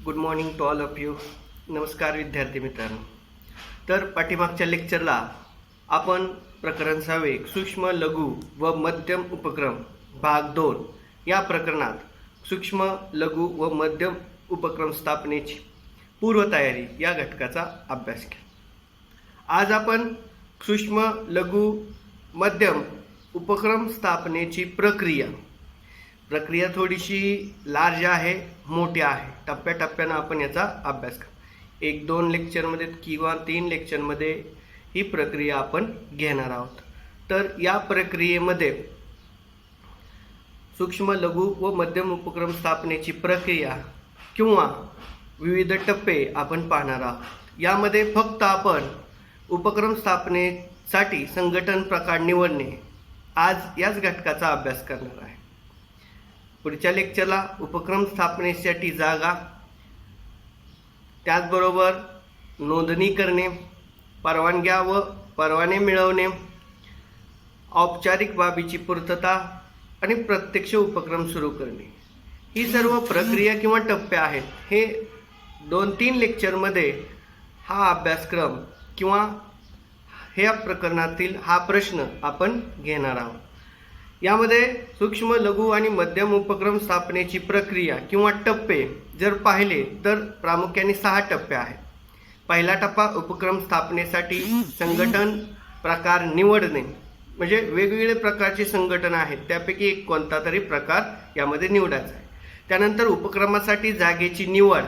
Good morning to all of you. नमस्कार विद्यार्थी मित्रांनो. तर पाठीमागच्या लेक्चरला आपण प्रकरण 6 सूक्ष्म लघु व मध्यम उपक्रम भाग 2 या प्रकरणात सूक्ष्म लघु व मध्यम उपक्रम स्थापनेची पूर्वतयारी या घटकाचा अभ्यास केला. आज आपण सूक्ष्म लघु मध्यम उपक्रम स्थापनेची प्रक्रिया थोडीशी लार्ज आहे, मोठी आहे. टप्प्याटप्प्यानं आपण याचा अभ्यास करू. 1-2 लेक्चरमध्ये किंवा 3 लेक्चरमध्ये ही प्रक्रिया आपण घेणार आहोत. तर या प्रक्रियेमध्ये सूक्ष्म लघु व मध्यम उपक्रम स्थापनेची प्रक्रिया किंवा विविध टप्पे आपण पाहणार आहोत. यामध्ये फक्त आपण उपक्रम स्थापनेसाठी संघटन प्रकार निवडणे आज याच घटकाचा अभ्यास करणार आहे. पुढच्या लेक्चरला उपक्रम स्थापनेसाठी जागा, त्याचबरोबर नोंदणी करणे, परवानग्या व परवाने मिळवणे, औपचारिक बाबीची पूर्तता आणि प्रत्यक्ष उपक्रम सुरू करणे, ही सर्व प्रक्रिया किंवा टप्पे आहेत. हे 2-3 लेक्चरमध्ये हा अभ्यासक्रम किंवा ह्या प्रकरणातील हा प्रश्न आपण घेणार आहोत. यामध्ये सूक्ष्म लघु आणि मध्यम उपक्रम स्थापनेची प्रक्रिया किंवा टप्पे जर पाहिले तर प्रामुख्याने 6 टप्पे आहेत. पहिला टप्पा उपक्रम स्थापनेसाठी संघटन प्रकार निवडणे, म्हणजे वेगवेगळे प्रकारचे संघटन आहेत, त्यापैकी एक कोणता तरी प्रकार यामध्ये निवडायचा आहे. त्यानंतर उपक्रमासाठी जागेची निवड,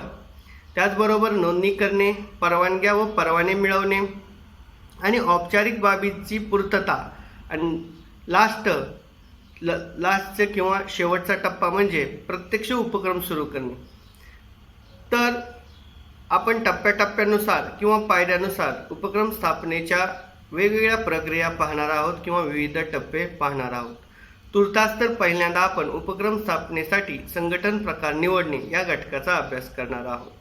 त्याचबरोबर नोंदणी करणे, परवानग्या व परवाने मिळवणे आणि औपचारिक बाबीची पूर्तता, आणि लास्टचा किंवा शेवटचा टप्पा म्हणजे प्रत्यक्ष उपक्रम सुरू करणे. तर आपण टप्प्याटप्प्यानुसार किंवा पायऱ्यानुसार उपक्रम स्थापनेच्या वेगवेगळ्या प्रक्रिया पाहणार आहोत किंवा विविध टप्पे पाहणार आहोत. तुर्तास तर पहिल्यांदा आपण उपक्रम स्थापनेसाठी संघटन प्रकार निवडणे या घटकाचा अभ्यास करणार आहोत.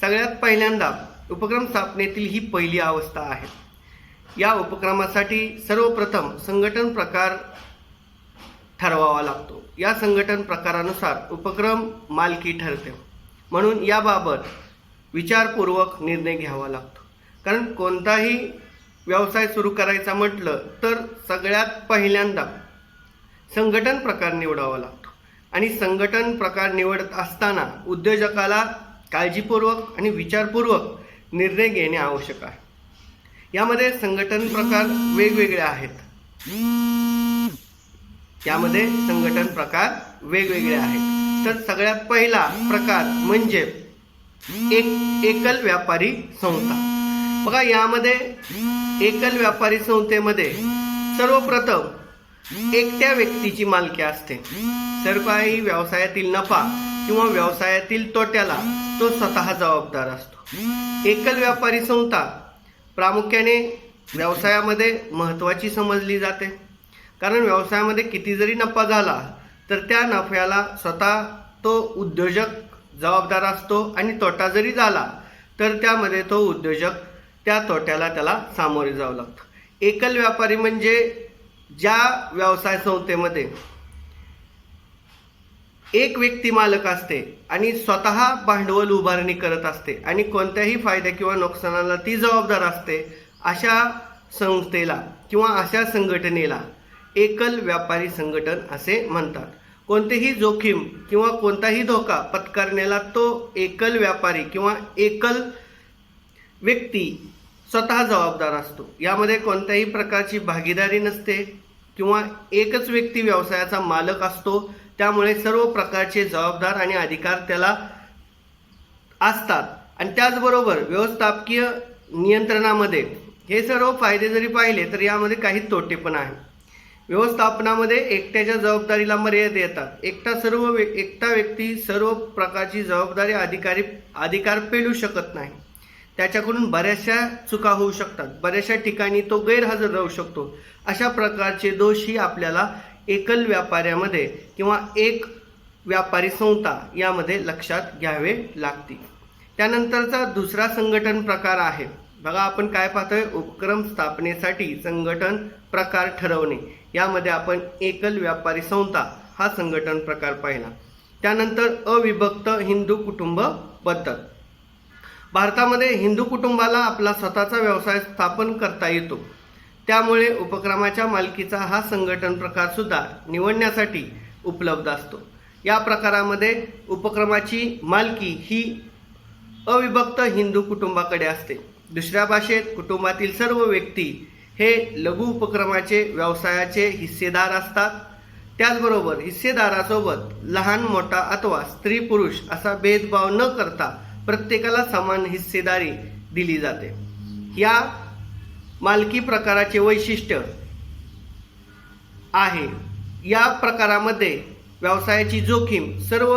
सगळ्यात पहिल्यांदा उपक्रम स्थापनेतील ही पहिली अवस्था आहे. या उपक्रमासाठी सर्वप्रथम संघटन प्रकार ठरवावा लागतो. या संघटन प्रकारानुसार उपक्रम मालकी ठरते, म्हणून याबाबत विचारपूर्वक निर्णय घ्यावा लागतो. कारण कोणताही व्यवसाय सुरू करायचा म्हटलं तर सगळ्यात पहिल्यांदा संघटन प्रकार निवडावा लागतो, आणि संघटन प्रकार निवडत असताना उद्योजकाला काळजीपूर्वक आणि विचारपूर्वक निर्णय घेणे आवश्यक आहे. यामध्ये संघटन प्रकार वेगवेगळे आहेत. तर सगळ्यात पहिला प्रकार म्हणजे एकल व्यापारी संस्था. बघा, यामध्ये एकल व्यापारी संस्थेमध्ये सर्वप्रथम एकट्या व्यक्तीची मालकी असते. सर्व काही व्यवसायातील नफा किंवा व्यवसायातील तोट्याला तो स्वतः जबाबदार असतो. एकल व्यापारी संस्था प्रामुख्याने व्यवसायामध्ये महत्त्वाची समजली जाते, कारण व्यवसायामध्ये किती जरी नफा झाला तर त्या नफ्याला स्वतः तो उद्योजक जबाबदार असतो, आणि तोटा जरी झाला तर त्यामध्ये तो उद्योजक त्या तोट्याला त्याला सामोरे जावं लागतं. एकल व्यापारी म्हणजे ज्या व्यवसाय संस्थेमध्ये एक व्यक्ती मालक असते आणि स्वतः भांडवल उभारणी करत असते आणि कोणत्याही फायद्या किंवा नुकसानाला ती जबाबदार असते, अशा संस्थेला किंवा अशा संघटनेला एकल व्यापारी संघटन असे म्हणतात. कोणतेही जोखीम किंवा कोणताही धोका पत्करण्याला तो एकल व्यापारी किंवा एकल व्यक्ती स्वतः जबाबदार असतो. यामध्ये कोणत्याही प्रकारची भागीदारी नसते किंवा एकच व्यक्ती व्यवसायाचा मालक असतो, त्यामुळे सर्व प्रकारचे जबाबदार आणि अधिकार त्याला असतात. आणि त्याचबरोबर व्यवस्थापकीय नियंत्रणामध्ये हे सर्व फायदे जरी पाहिले तर यामध्ये काही तोटे पण आहेत. व्यवस्थापनामध्ये एकट्याच्या जबाबदारीला मर्यादा येतात. एकटा व्यक्ती सर्व प्रकारची जबाबदारी अधिकार पेलू शकत नाही. त्याच्याकडून बऱ्याचशा चुका होऊ शकतात, बऱ्याचशा ठिकाणी तो गैरहजर राहू शकतो. अशा प्रकारचे दोष ही आपल्याला एकल व्यापाऱ्यामध्ये किंवा एक व्यापारी संस्था यामध्ये लक्षात घ्यावे लागतील. त्यानंतरचा दुसरा संघटन प्रकार आहे. बघा, आपण काय पाहतोय, उपक्रम स्थापनेसाठी संघटन प्रकार ठरवणे. यामध्ये आपण एकल व्यापारी संस्था हा संघटन प्रकार पाहिला. त्यानंतर अविभक्त हिंदू कुटुंब पद्धत. भारतामध्ये हिंदू कुटुंबाला आपला स्वतःचा व्यवसाय स्थापन करता येतो. त्यामुळे उपक्रमाच्या मालकीचा हा संघटन प्रकार सुद्धा निवडण्यासाठी उपलब्ध असतो. या प्रकारामध्ये उपक्रमाची मालकी ही अविभक्त हिंदू कुटुंबाकडे असते. दुसऱ्या भाषेत कुटुंबातील सर्व व्यक्ती हे लघु उपक्रमाचे व्यवसायाचे हिस्सेदार असतात. त्याचबरोबर हिस्सेदारासोबत लहान मोठा अथवा स्त्री पुरुष असा भेदभाव न करता प्रत्येकाला समान हिस्सेदारी दिली जाते. या मालकी प्रकाराचे वैशिष्ट्य आहे, या प्रकारामध्ये व्यवसायाची जोखीम सर्व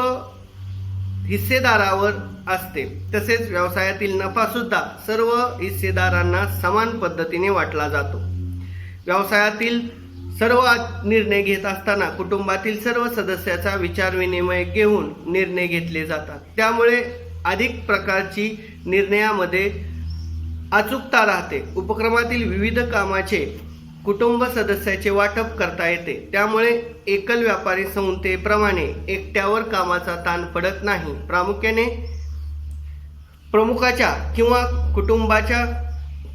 हिस्सेदारावर असते. तसेच व्यवसायातील नफा सुद्धा सर्व हिस्सेदारांना समान पद्धतीने वाटला जातो. व्यवसायातील सर्व निर्णय घेत असताना कुटुंबातील सर्व सदस्याचा विचारविनिमय घेऊन निर्णय घेतले जातात. त्यामुळे अधिक प्रकारची निर्णयामध्ये अचूकता राहते. उपक्रमातील विविध कामाचे कुटुंब सदस्याचे वाटप करता येते. त्यामुळे एकल व्यापारी संस्थेप्रमाणे एकट्यावर कामाचा ताण पडत नाही. प्रामुख्याने प्रमुखाच्या किंवा कुटुंबाच्या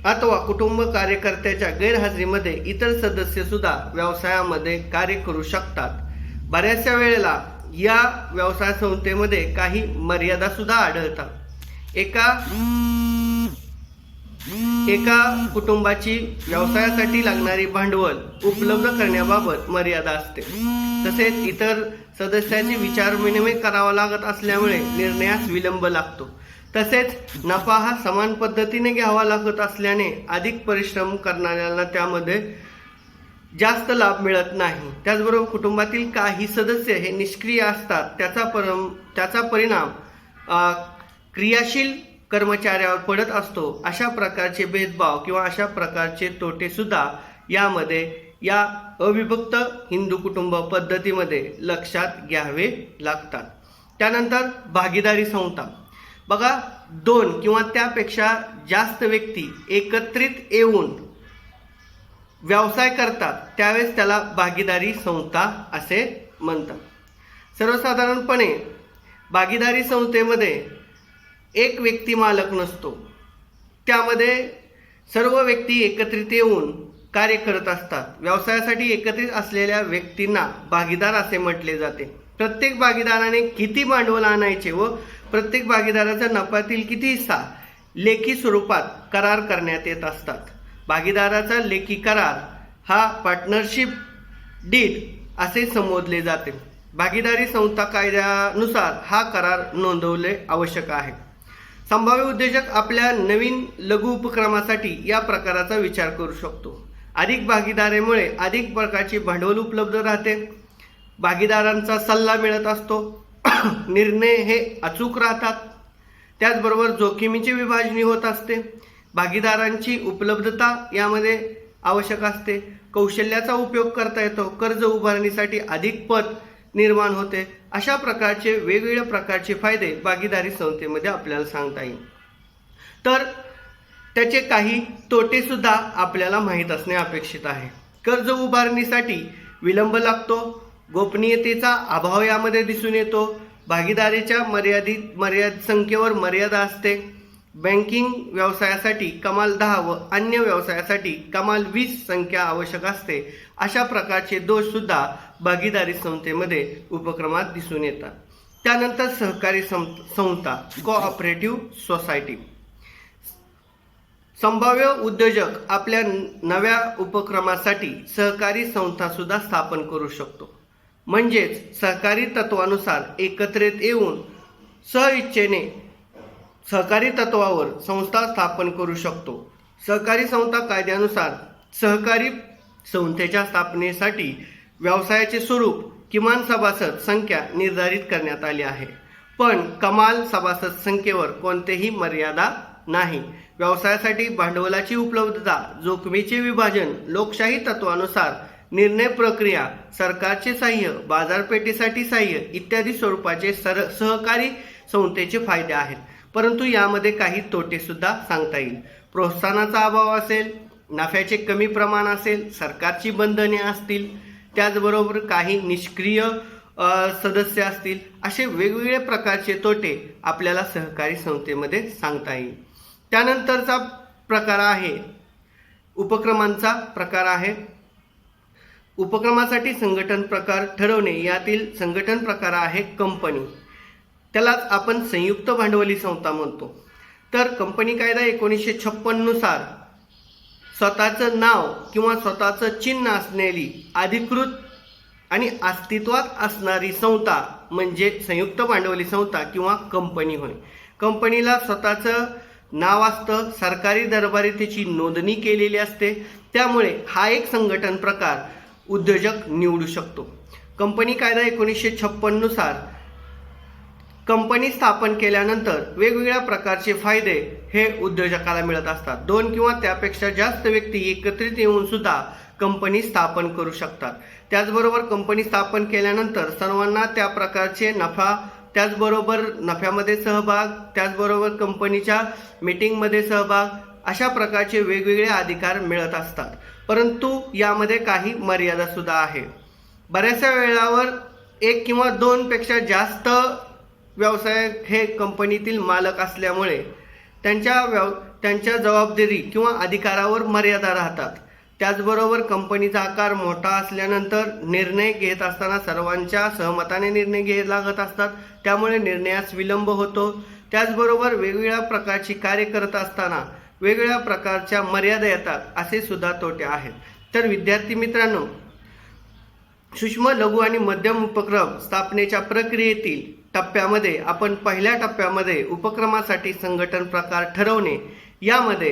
अथवा कुटुंब कार्यकर्त्याच्या गैरहजेरीमध्ये इतर सदस्य सुद्धा व्यवसायामध्ये कार्य करू शकतात. बऱ्याचशा वेळेला या व्यवसाय संस्थेमध्ये काही मर्यादा सुद्धा आढळतात. एका कुटुंबाची व्यवसायासाठी लागणारी भांडवल उपलब्ध करण्याबाबत मर्यादा असते. तसेच इतर सदस्यांचे विचारविनिमय करावा लागत असल्यामुळे निर्णयास विलंब लागतो. तसेच नफा हा समान पद्धतीने घ्यावा लागत असल्याने अधिक परिश्रम करणाऱ्यांना त्यामध्ये जास्त लाभ मिळत नाही. त्याचबरोबर कुटुंबातील काही सदस्य हे निष्क्रिय असतात. त्याचा परिणाम क्रियाशील कर्मचाऱ्यावर पडत असतो. अशा प्रकारचे भेदभाव किंवा अशा प्रकारचे तोटे सुद्धा यामध्ये या अविभक्त हिंदू कुटुंब पद्धतीमध्ये लक्षात घ्यावे लागतात. त्यानंतर भागीदारी संस्था. बघा, 2 किंवा त्यापेक्षा जास्त व्यक्ती एकत्रित येऊन व्यवसाय करतात त्यावेळेस त्याला भागीदारी संस्था असे म्हणतात. सर्वसाधारणपणे भागीदारी संस्थेमध्ये एक व्यक्ती मालक नसतो. त्यामध्ये सर्व व्यक्ती एकत्रित येऊन कार्य करत असतात. व्यवसायासाठी एकत्रित असलेल्या व्यक्तींना भागीदार असे म्हटले जाते. प्रत्येक भागीदाराने किती भांडवल आणायचे व प्रत्येक भागीदाराच्या नफ्यातील किती हिस्सा लेखी स्वरूपात करार करण्यात येत असतात. भागीदाराचा लेखी करार हा पार्टनरशिप डीड असे संबोधले जाते. भागीदारी संस्था कायद्यानुसार हा करार नोंदवणे आवश्यक आहे. संभाव्य उद्योजक आपल्या नवीन लघु उपक्रमासाठी या प्रकाराचा विचार करू शकतो. अधिक भागीदारीमुळे अधिक प्रकारची भांडवल उपलब्ध राहते. भागीदारांचा सल्ला मिळत असतो. निर्णय हे अचूक राहतात. त्याचबरोबर जोखमीची विभाजणी होत असते. भागीदारांची उपलब्धता यामध्ये आवश्यक असते. कौशल्याचा उपयोग करता येतो. कर्ज उभारणीसाठी अधिक पत निर्माण होते. अशा प्रकारचे वेगवेगळ्या प्रकारचे फायदे भागीदारी संस्थेमध्ये आपल्याला सांगता येईल. तर त्याचे काही तोटे सुद्धा आपल्याला माहीत असणे अपेक्षित आहे. कर्ज उभारणीसाठी विलंब लागतो. गोपनीयतेचा अभाव यामध्ये दिसून येतो. भागीदारीच्या मर्यादित संख्येवर मर्यादा असते. बँकिंग व्यवसायासाठी कमाल 10 व अन्य व्यवसायासाठी कमाल 20 संख्या आवश्यक असते. अशा प्रकारचे दोष सुद्धा भागीदारी संस्थेमध्ये उपक्रमात दिसून येतात. त्यानंतर सहकारी संस्था, कोऑपरेटिव्ह सोसायटी. संभाव्य उद्योजक आपल्या नव्या उपक्रमासाठी सहकारी संस्था सुद्धा स्थापन करू शकतो. म्हणजेच सहकारी तत्वानुसार एकत्रित येऊन सहइच्छेने सहकारी तत्वावर संस्था स्थापन करू शकतो. सहकारी संस्था कायद्यानुसार सहकारी संस्थेच्या स्थापनेसाठी व्यवसायाचे स्वरूप, किमान सभासद संख्या निर्धारित करण्यात आली आहे. पण कमाल सभासद संख्येवर कोणतीही मर्यादा नाही. व्यवसायासाठी भांडवलाची उपलब्धता, जोखमीचे विभाजन, लोकशाही तत्वानुसार निर्णय प्रक्रिया, सरकारचे सहाय्य, बाजारपेठेसाठी सहाय्य इत्यादी स्वरूपाचे सहकारी संस्थेचे फायदे आहेत. परंतु यामध्ये काही तोटे सुद्धा सांगता येईल. प्रोत्साहनाचा अभाव असेल, नफ्याचे कमी प्रमाण असेल, सरकारची बंधने असतील, त्याचबरोबर काही निष्क्रिय सदस्य असतील, असे वेगवेगळे प्रकारचे तोटे आपल्याला सहकारी संस्थेमध्ये सांगता येईल. त्यानंतरचा प्रकार आहे उपक्रमांचा प्रकार आहे. उपक्रमासाठी संघटन प्रकार ठरवणे. यातील संघटन प्रकार आहे कंपनी. त्यालाच आपण संयुक्त भांडवली संस्था म्हणतो. तर कंपनी कायदा 1956 नुसार स्वतःचं नाव किंवा स्वतःचं चिन्ह असलेली अधिकृत आणि अस्तित्वात असणारी संस्था म्हणजे संयुक्त भांडवली संस्था किंवा कंपनी होय. कंपनीला स्वतःचं नाव असतं, सरकारी दरबारी त्याची नोंदणी केलेली असते. त्यामुळे हा एक संघटन प्रकार उद्योजक निवडू शकतो. कंपनी कायदा 1956 नुसार कंपनी स्थापन केल्यानंतर वेगवेगळ्या प्रकारचे फायदे हे उद्योजकाला मिळत असतात. 2 किंवा त्यापेक्षा जास्त व्यक्ती एकत्रित येऊन सुद्धा कंपनी स्थापन करू शकतात. त्याचबरोबर कंपनी स्थापन केल्यानंतर सर्वांना त्या प्रकारचे नफा, त्याचबरोबर नफ्यामध्ये सहभाग, त्याचबरोबर कंपनीच्या मीटिंगमध्ये सहभाग, अशा प्रकारचे वेगवेगळे अधिकार मिळत असतात. परंतु यामध्ये काही मर्यादा सुद्धा आहे. बऱ्याचशा वेळावर 1 किंवा 2 पेक्षा जास्त व्यवसाय हे कंपनीतील मालक असल्यामुळे त्यांच्या जबाबदारी किंवा अधिकारावर मर्यादा राहतात. त्याचबरोबर कंपनीचा आकार मोठा असल्यानंतर निर्णय घेत असताना सर्वांच्या सहमताने निर्णय घ्यावे लागत असतात. त्यामुळे निर्णयास विलंब होतो. त्याचबरोबर वेगवेगळ्या प्रकारची कार्य करत असताना वेगवेगळ्या प्रकारच्या मर्यादा येतात, असे सुद्धा तोटे आहेत. तर विद्यार्थी मित्रांनो, सूक्ष्म, लघु आणि मध्यम उपक्रम स्थापनेच्या प्रक्रियेतील टप्प्यामध्ये आपण पहिल्या टप्प्यामध्ये उपक्रमासाठी संघटन प्रकार ठरवणे यामध्ये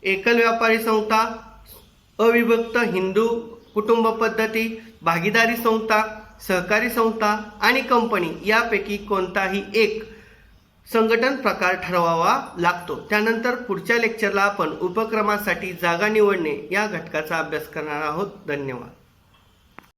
एकल व्यापारी संस्था, अविभक्त हिंदू कुटुंब पद्धती, भागीदारी संस्था, सहकारी संस्था आणि कंपनी यापैकी कोणताही एक संघटन प्रकार ठरवावा लागतो. त्यानंतर पुढच्या लेक्चरला आपण उपक्रमासाठी जागा निवडणे या घटकाचा अभ्यास करणार आहोत. धन्यवाद.